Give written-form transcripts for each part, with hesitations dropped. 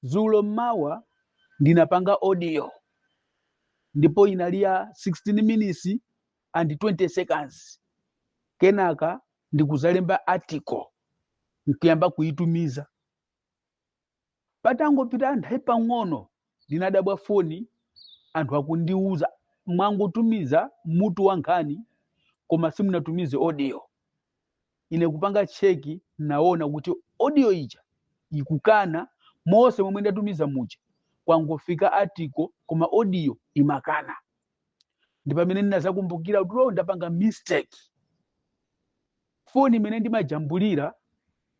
Zulo mmawa ndinapanga audio ndipo inalia 16 minutes and 20 seconds. Kenaka ndikuzalemba article nkuyamba kuitumiza. Patangopita nthawi pang'ono ndinadabwa foni anthu akundiuza mwangotumiza mutu wa nkhani koma simunatumize audio. Ine kupanga cheki naona kuti audio ija ikukana mose momwe ndatumiza muja kwangofika article koma audio imakana. Ndi pamene ndinazakumbukira kuti ndapanga mistake. Foni imene ndimajambulira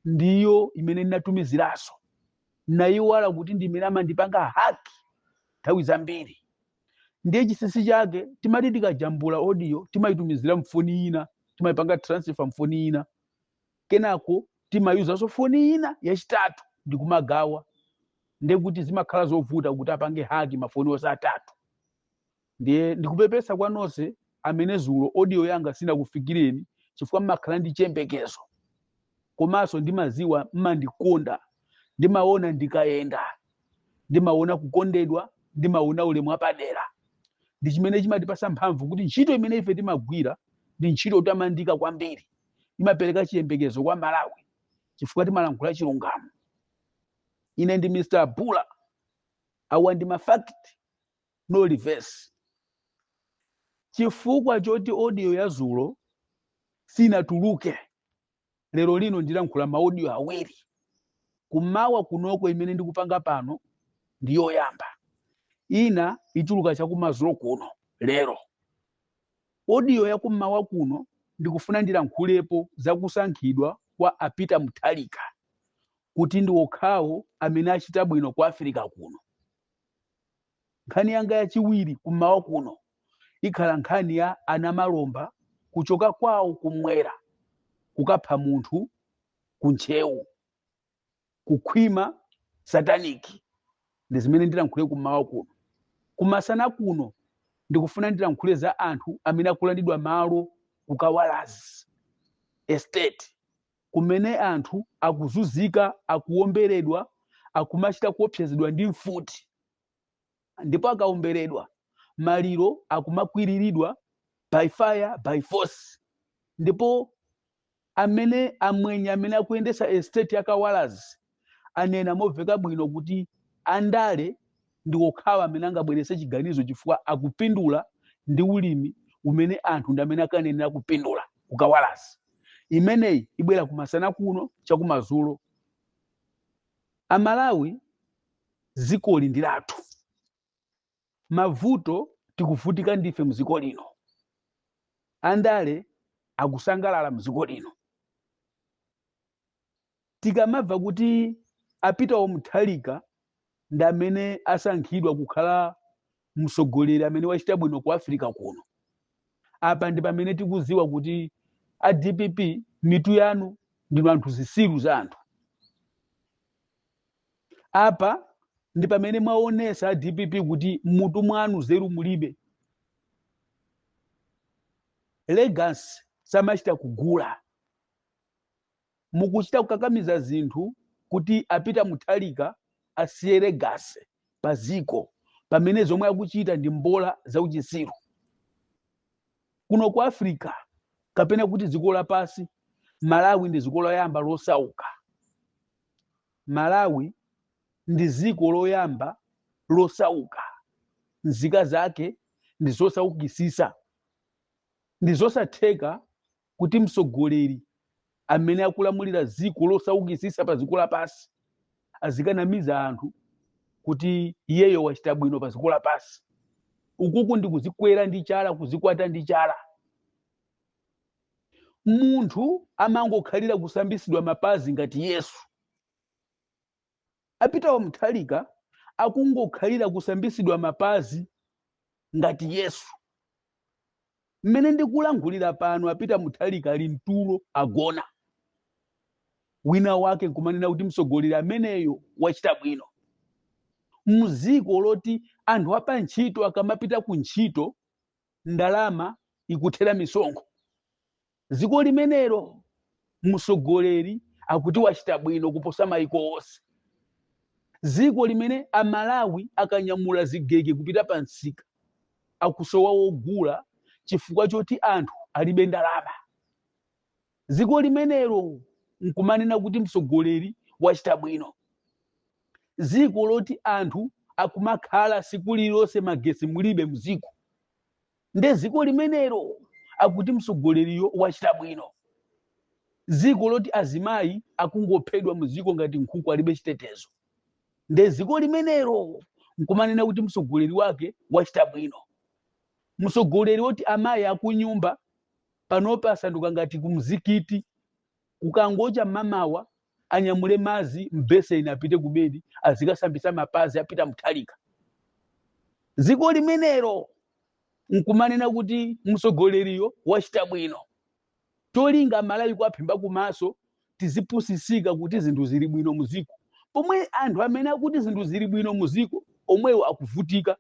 ndiyo imene ndinatumiziranso. Nayiwala kuti ndimene amandipanga haki nthawi zambiri. Ndiye chisisi chake timati tikajambula audio timayitumizira mfoni ina, timayipanga transfer mfoni ina. Kenako timayuzanso foni ina yachitatu ndikumagawa. Ndiye kuti zimakhala zovuta kuti apange haki mafoni onse atatu. Ndiye ndikupepesa kwa nonse amene zulo audio yanga sinakufikireni chifukwa mmakhala ndi chiyembekezo. Komanso ndimaziwa mmandikonda, ndimaona ndikayenda, ndimaona kukondedwa, ndimaona ulemu wapadera. Ndi chimene chimatipasa mphamvu kuti ntchito imene ife timagwira ndi ntchito yotamandika kwambiri. Imapereka chiyembekezo kwa Malawi chifukwa timalankhula chilungamo. Ine ndi Mr. Bula, awa ndi mafact no reverse. Chifukwa choti audio ya zulo sinatuluke, lero lino ndilankhula maaudio awiri. Kumawa kunoko imene ndikupanga pano ndiyoyamba. Ina ituluka chakumazulo kuno lero. Audio ya kumawa kuno ndikufuna ndilankhulepo zakusankhidwa kwa Apita Muthalika kuti ndi okhawo amene achita bwino ku Africa kuno. Nkhani yanga yachiwiri kumawa kuno ikhala nkhani ya anamalomba kuchoka kwawo kumwera kukapha munthu kuntchewu, kukhwima sataniki. Ndi zimene ndilankhule kumawa kuno. Kumasana kuno ndikufuna ndilankhule za anthu amene akulandidwa malo kukawalazi estate kumene anthu akuzuzika, akuomberedwa, akumachita kuopsezedwa ndi mfuti. Ndipo akaomberedwa maliro akumakwiriridwa by fire by force. Ndipo amene amwenye amene akuyendesa estate yakawalazi anena moveka bwino kuti andale ndi okhawa amene angabwerese chiganizo chifukwa akupindula ndi ulimi umene anthu ndi amene akanenera kupindula kukawalazi. Imeneyi ibwera kumasana kuno chakumazulo. Amalawi zikoli ndi lathu. Mavuto tikuvutika ndife mziko lino. Andale akusangalala mziko lino. Tikamava kuti Apita Muthalika ndi amene asankhidwa kukhala msogoleri amene wachita bwino ku Africa kuno. Apa ndi pamene tikuziwa kuti a DPP mitu yanu ndinu anthu zisiru za anthu. Apa ndi pamene mwaonesa a DPP kuti mutu mwanu zeru mulibe. Legacy samachita kugula. Mukuchita kukakamiza zinthu kuti Apita Muthalika asiye legacy paziko pamene zomwe akuchita ndi mbola za uchisiru. Kuno ku Africa kapena kuti dziko lapasi, Malawi ndi dziko loyamba losauka. Malawi ndi dziko loyamba losauka. Nzika zake ndi zosaukisisa. Ndi zosatheka kuti msogoleri amene akulamulira dziko losaukisisa pa dziko lapasi azikanamiza anthu kuti iyeyo wachita bwino pa dziko lapasi. Ukuku ndi kuzikwera ndi chala, kuzikwata ndi chala. Munthu amangokhalira kusambisidwa mapazi ngati Yesu. Apita Muthalika akungokhalira kusambisidwa mapazi ngati Yesu. Mmene ndikulankhulira pano Apita Muthalika ali mtulo agona. Wina wake nkumanena kuti msogoleri ameneyo wachita bwino. Muziko loti anthu apa ntchito akamapita ku ntchito ndalama ikuthera misonkho. Ziko limenero msogoleri akuti wachita bwino kuposa maiko onse. ziko limene amalawi akanyamula zigege kupita pa msika akusowa wogula chifukwa choti anthu alibe ndalama. Ziko limenelo nkumanena kuti mtsogoleri wachita bwino. Ziko loti anthu akumakhala siku lilonse magesi mulibe mziko, nde ziko limenelo akuti mtsogoleriyo wachita bwino. Ziko loti azimayi akungophedwa muziko ngati nkhuku alibe chitetezo, nde ziko limenelo nkumanena kuti mtsogoleri wake wachita bwino. Mtsogoleri woti amayi akunyumba panopa asanduka ngati kumzikiti, kukangocha mamawa anyamule mazi mbeseni apite kubedi azikasambisa mapazi apita mthalika. Ziko limenelo nkumanena kuti mtsogoleriyo wachita bwino. Tolinga Malawi kwaphimba kumaso tizipusisika kuti zinthu zili bwino muziko, pomwe anthu amene akuti zinthu zili bwino muziko omwewo akuvutika.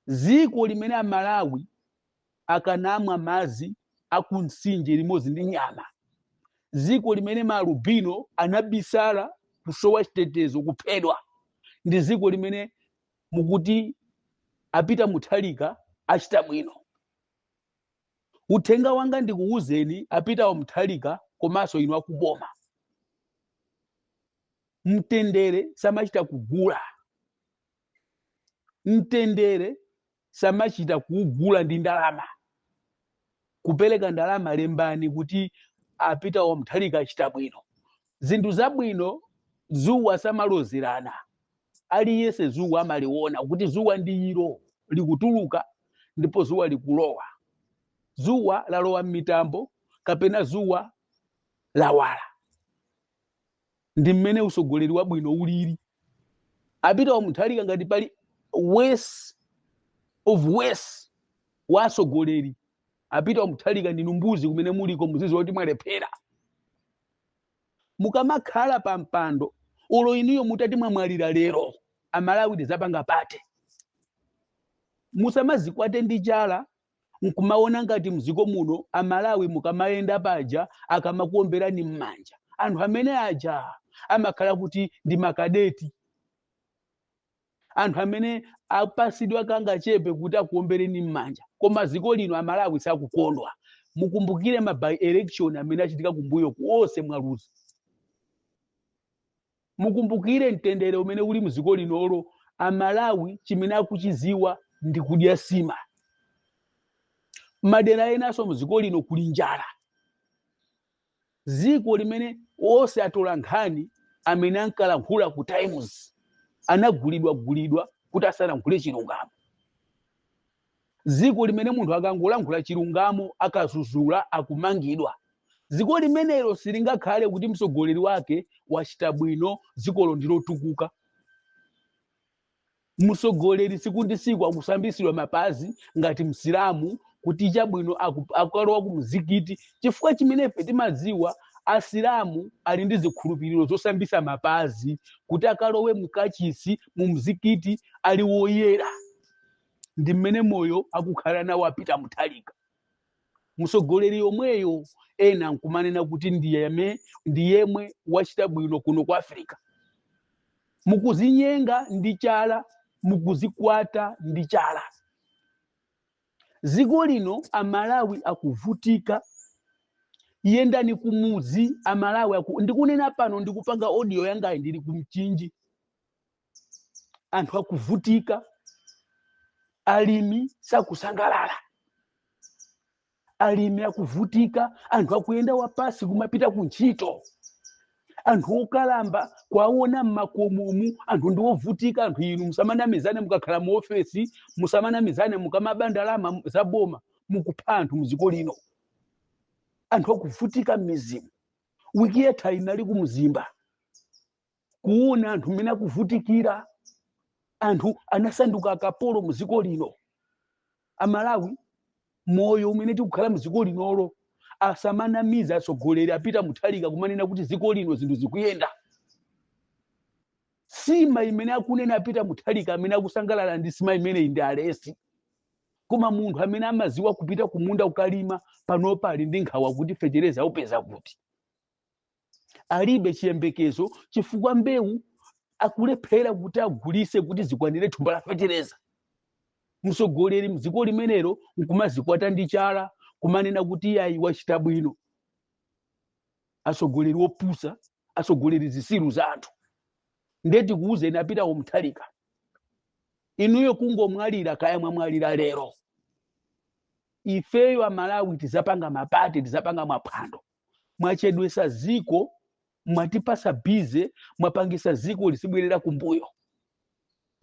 Ziko limene amalawi akanamwa mazi akumtsinje limodzi ndi nyama. Ziko limene malubino anabisala kusowa chitetezo kuphedwa, ndi ziko limene mukuti apita muthalika achita bwino. Uthenga wanga ndikuwuzeni apita wa mthalika komanso inu akuboma, mtendere samachita kugula, mtendere samachita kugula ndi ndalama. Kupereka ndalama lembani kuti apita wa mthalika achita bwino. Zinthu zabwino zuwa samalozerana, aliyese zuwa amaliona kuti zuwa ndi ilo likutuluka ndipo zuwa likulowa. Zuwa lalowa m'mitambo kapena zuwa lawala. Ndi mmene utsogoleri wabwino ulili. Apita wa mthalika ngati pali waste of waste wa atsogoleri, apita wa mthalika ndinu mbuzi kumene muliko muzizo kuti mwalephera. Mukamakhala pa mpando ulo iniyo mutati mwamwalira lero amalawi tizapanga pate. Musamazikwate ndi chala nkumaona ngati mziko muno amalawi mukamayenda paja akamakuomberani m'manja. Anthu amene aja amakhala kuti ndi makadeti, anthu amene apasidwa kanga chepe kuti akuombereni m'manja, koma ziko lino amalawi sakukondwa. Mukumbukire ma by election amene achitika kumbuyo kuonse mwaluzi. Mukumbukire mtendere umene uli mziko linolo amalawi chimene akuchiziwa ndi kudya sima. Madera enaso mziko lino kuli njala. Ziko limene onse atola nkhani amene ankalankhula ku Times anagulidwa kuti asalankhule chilungamo. Ziko limene munthu akangolankhula chilungamo akazuzula akumangidwa. Ziko limenelo silingakhale kuti mtsogoleri wake wachita bwino, zikolo ndilotukuka. Mtsogoleri siku ndi siku akusambisidwa mapazi ngati msilamu kuti chabwino akalowa ku mzikiti, chifukwa chimenefe timadziwa asilamu ali ndi zikhulupiriro zosambisa mapazi kuti akalowe mkachisi mu mzikiti ali woyera. Ndi mmene moyo akukhala nawo apita muthalika. Mtsogoleri yomweyo ena nkumanena kuti ndiyemwe wachita bwino kuno kwa Afrika. Mukuzinyenga ndi chala, mukuzikwata ndi chala. Ziko lino amalawi akuvutika. Yendani kumuzi amalawi ndikunena pano ndikupanga audio yanga ndili kumchinji. Anthu akuvutika. Alimi sakusangalala. Alimi akuvutika, anthu akuyenda wapasi kumapita kuntchito. Anthu okalamba kwaona mmakomomu, anthu ndiwovutika. Anthu inu musamanamizane mukakhala mu ofesi, musamanamizane mukamabandalama zaboma, mukupha anthu muziko lino. Anthu akuvutika m'mizimu. Wiki yatha inali ku Mzimba kuona anthu mmene akuvutikira. Anthu anasanduka akapolo muziko lino. Amalawi moyo umene tikukhala muziko linolo asamanamiza atsogoleri apita muthalika kumanena kuti ziko lino zinthu zikuyenda. Sima imene akunena apita muthalika amene akusangalala ndi sima imene ndi alesi. Koma munthu amene amaziwa kupita kumunda ukalima panopa ali ndi nkhawa kuti fetereza upeza kuti. alibe chiyembekezo chifukwa mbewu akulephera kuti agulise kuti zikwanire thumba la fetereza. Msogoleri mdziko limenero nkumazikwata ndi chala kumanena kuti ayi wachita bwino. Asogoleri opusa, asogoleri zisiru za anthu. Ndeti kuuze inapita omthalika. Inuyo kungomwalira kaya mwamwalira lero. Ifeyo Amalawi tizapanga mapate, tizapanga maphwando. Mwachedwesa ziko, mwatipasa bize, mwapangisa ziko lisibwerera kumbuyo.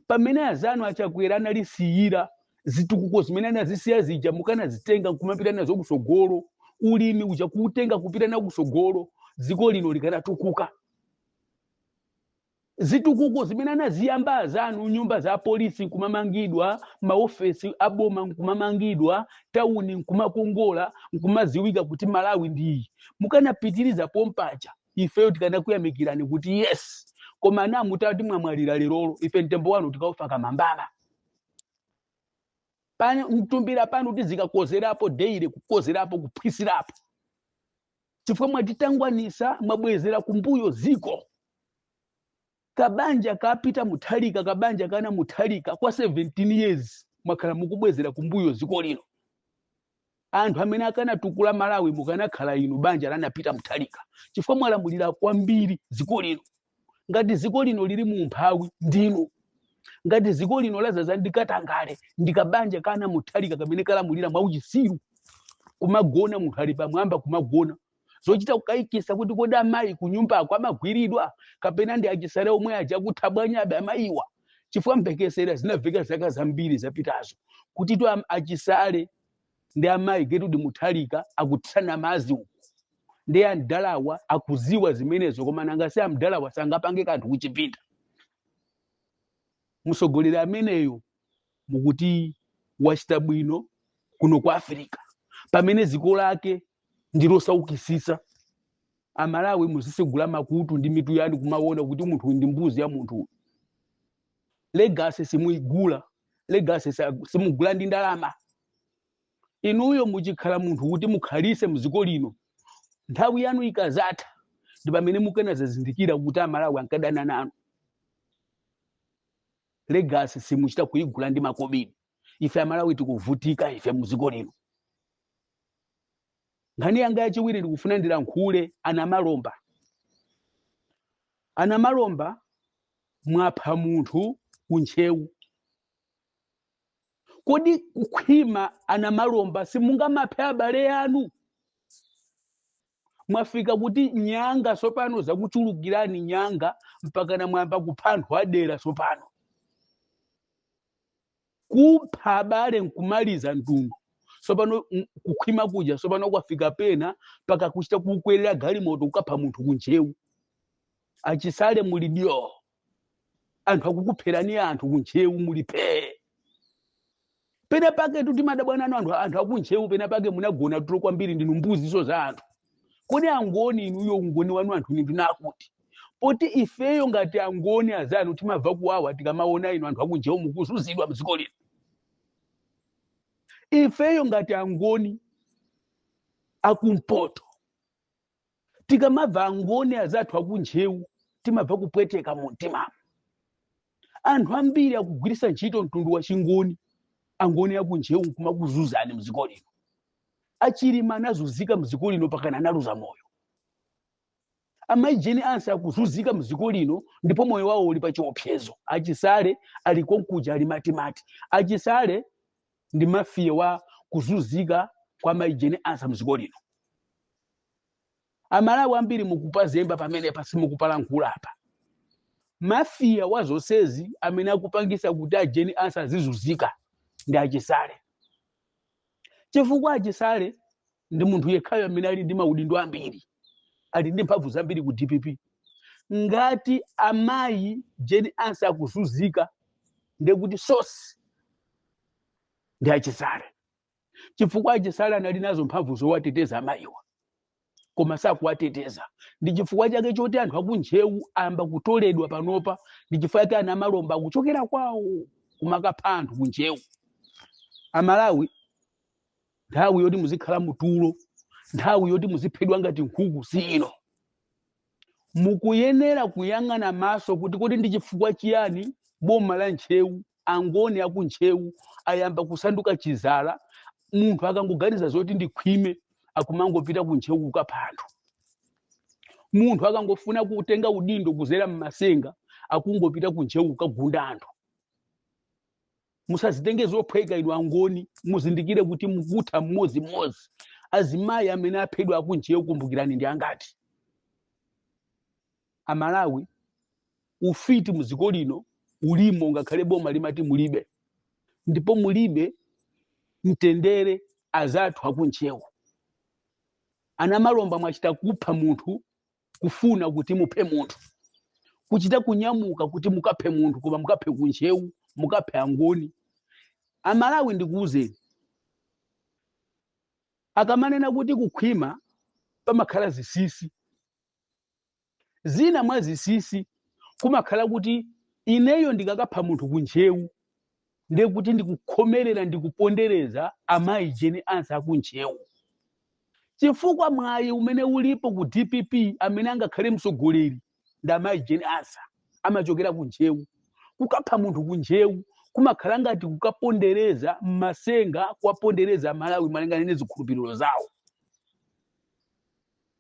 Pamene azanu achakwera lisiyira zitukuko zimene anazisiya zija mukana zitenga kumapita nazo kusogolo, ulimi uja kuutenga kupita na kusogolo, ziko lino likanatukuka. Zitukuko zimene anaziyamba azanu, nyumba za polisi kumamangidwa, maofesi aboma kumamangidwa, tauni nkumakongola, nkumaziwika kuti Malawi ndiyi. Mukanapitiriza pompacha, ifeyo tikanakuyamikirani kuti yes. Koma na mutati mwamwalira lerolo, ife ntembo wanu tikaufa kamambama. Pane mtumbira pano tizikakozerapo deire, kukozerapo, kuphisirapo. Chifukwa mwatitangwanisa, mwabwezera kumbuyo ziko. Kabanja kapita muthalika, kabanja kana muthalika kwa 17 years mwakhala mukubwezera kumbuyo ziko lino. Anthu amene akanatukula Malawi mukanakhala inu banja lanapita muthalika. Chifukwa mwalamulira kwambiri ziko lino. Ngati ziko lino lili mu mphawi ndinu. Ngati ziko lino lazaza ndikatangale ndikabanja kana muthalika kamene kalamulira mwauchisiru. Kumagona mukhali pamwamba kumagona. Zochita kukaikisa kuti kodi amayi kunyumba kwa magwiridwa kapena ndi achisale omwe aja kuthabwanyabe amayiwa. Chifukwa mpekesera zinaveka zaka zambiri zapitazo kuti to achisale ndi amayi getu ndi muthalika akutsana mazi uku. Ndi andalawa akuziwa zimenezo koma nangasi amdalawa sangapange kanthu kuchipinda. Musogolera ameneyo mukuti wachita bwino kuno kwa Afrika. Pamene ziko lake ndilosaukisisa. Amalawi muzisigula makutu ndi mitu yanu kumaona kuti munthu ndi mbuzi ya munthu. Legacy simuigula, legacy simugula ndi ndalama. Inuyo muchikhala munthu kuti mukhalise muziko lino. Nthawi yanu ikazatha ndi pamene mukena zazindikira kuti Amalawi ankadana nanu. Legacy simuchita kuigula ndi makobiri. Ife Amalawi tikuvutika ife muziko lino. Ngani yanga yachiwiri ndikufuna ndilankhule Anamalomba. Anamalomba mwapha munthu kunchewu. Kodi kukhwima Anamalomba simungamaphe abale yanu? Mwafika kuti nyanga sopano zakuchulukirani nyanga mpaka na mwamba kuphanthwa adera sopano. Kupha abale nkumaliza ndundu. Sopano kukhwima kuja sopano kwafika pena paka kuchita kukwerera galimoto kukapha munthu kunchewu. Achisale muli dio. Anthu akukupherani anthu kunchewu muli pe. Pena pake tuti madabwana anu anthu akunchewu pena pake munagona tulo kwambiri ndinu mbuzi zo za anthu. Kodi angoni inuyo ungoni wanu anthu nindu nakuti. Poti ifeyo ngati angoni azanu timabva kuwawa tikamaona inu anthu akunchewu mukuzuzidwa mziko lino. Ifeyo ngati angoni akumpoto tikamabva angoni azathu akunchewu timabva kupweteka muntima. Anthu ambiri akugwirisa ntchito mtundu wa chingoni angoni akunchewu kumakuzuzani mziko lino. Achilima anazuzika mziko lino pakana naluza moyo. Amaijeni ansa akuzuzika mziko lino ndipo moyo wawo uli pa chiopsezo. Achisale alikonkuja ali matimati. Achisale ndi mafia wa kuzuzika kwa maijeni ansa mziko lino. Amalawi ambiri mukupazemba pamene pasi mukupalankhula apa. Mafia wazonsezi amene akupangisa kuti ajeni ansa zizuzika ndi achisale. Chifukwa achisale ndi munthu yekhayo amene ali ndi maudindo ambiri. Ali ndi mphamvu zambiri ku DPP. Ngati amayi jeni ansa akuzuzika ndi kuti sosi ndi achisale. Chifukwa achisale anali nazo mphamvu zowateteza amayiwa. Koma sakuwateteza. Ndi chifukwa chake choti anthu akunchewu amba kutoledwa panopa. Ndi chifukwa chake Anamalomba kuchokera kwawo kumakapha anthu kunchewu. Amalawi nthawi yoti muzikhala mutulo, nthawi yoti muziphedwa ngati nkhuku si ino. mukuyenera kuyang'ana maso kuti ndi chifukwa chiyani boma la Ntchewu, angoni aku Ntchewu ayamba kusanduka chizala. Munthu akangoganiza zoti ndi khwime akumangopita ku Ntchewu kukapha anthu. Munthu akangofuna kutenga udindo kuzera m'masenga akungopita ku Ntchewu kukagunda anthu. Musazitenge zophweka inu angoni, muzindikire kuti mukutha mmodzi. Azimayi amene aphedwa aku Ntchewu kumbukirani ndi angati. Amalawi ufiti muziko lino ulimo ngakhale boma limati mulibe, ndipo mulibe mtendere azathu aku Ntchewu. Anamalomba mwachita kupha munthu kufuna kuti muphe munthu, kuchita kunyamuka kuti mukaphe munthu koma mukaphe ku Ntchewu, mukaphe angoni. Amalawi ndikuuzeni, akamanena kuti kukhwima pamakhala zisisi. Zina mwa zisisi kumakhala kuti ineyo ndikakapha munthu ku Ntchewu ndiye kuti ndikukhomerera ndikupondereza amayi jeni ansa aku Ntchewu. Chifukwa mwayi umene ulipo ku DPP amene angakhale msogoleri ndi amayi jeni ansa amachokera ku Ntchewu. Kukapha munthu ku Ntchewu kumakhala ngati kukapondereza m'masenga, kuwapondereza Amalawi malingana ndi zikhulupiriro zawo.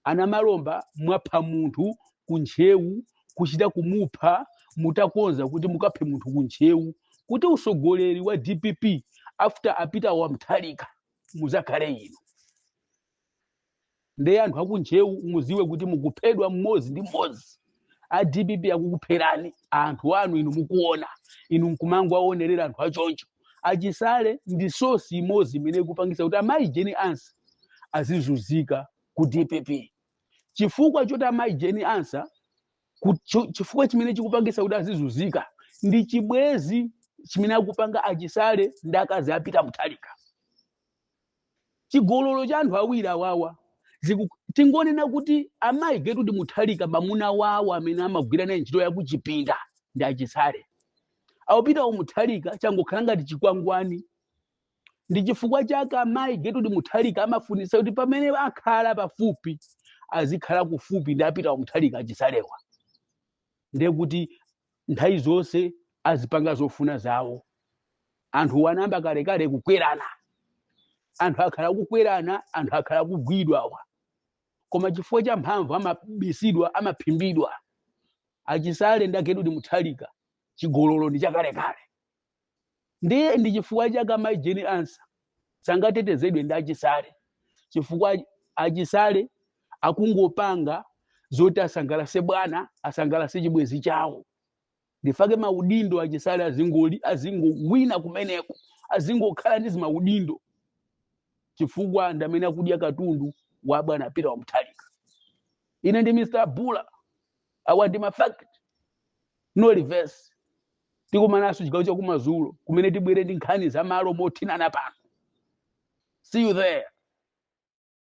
Anamalomba mwapha munthu ku Ntchewu, kuchita kumupha mutakonza kuti mukaphe munthu ku Ntchewu, kuti usogoleri wa DPP after apita wa Mutharika muzakhale ino. Ndiye anthu aku Ntchewu muziwe kuti mukuphedwa mmodzi ndi mmodzi. A DPP akukupherani anthu anu inu mukuona, inu nkumango aonerera anthu achoncho. Achisale ndi sosi imodzi imene ikupangisa kuti amayi jeni ansa azizunzika ku DPP. Chifukwa choti amayi jeni ansa, chifukwa chimene chikupangisa kuti azizunzika ndi chibwezi chimene akupanga achisale ndi akazi apita Mutharika. Chigololo cha anthu awiri awawa tingonena kuti amayi Gertrude Mutharika bamuna wawo amene amagwira naye ntchito ya kuchipinda ndi achisale. Awopita Mutharika changokhala ngati chikwangwani. Ndi chifukwa chake amayi Gertrude Mutharika amafunisa kuti pamene akhala pafupi azikhala kufupi ndi apita Mutharika achisalewa. Ndiye kuti nthawi zonse azipanga zofuna zawo. Anthu wanamba kalekale kukwerana. Anthu akhala kukwerana, anthu akhala kugwidwa. Koma chifukwa cha mphamvu amabisidwa, amaphimbidwa. Achisale ndi Gertrude Mutharika chigololo ndi chakalekale. Ndiye ndi chifukwa chake amayi jeni ansa sangatetezedwe ndi achisale. Chifukwa achisale akungopanga zoti asangalase bwana, asangalase chibwezi chawo. Ndifake maudindo achisale azingowina kumeneko, azingokhala ndi maudindo. Chifukwa ndamene akudya katundu wa bwana apita wa Mutharika. Ine ndi Mr. Bula, awa ndi mafact, no reverse. Tikumanaso chigawo cha kumadzulo kumene tibwere ndi nkhani za malo mothinana pano. See you there.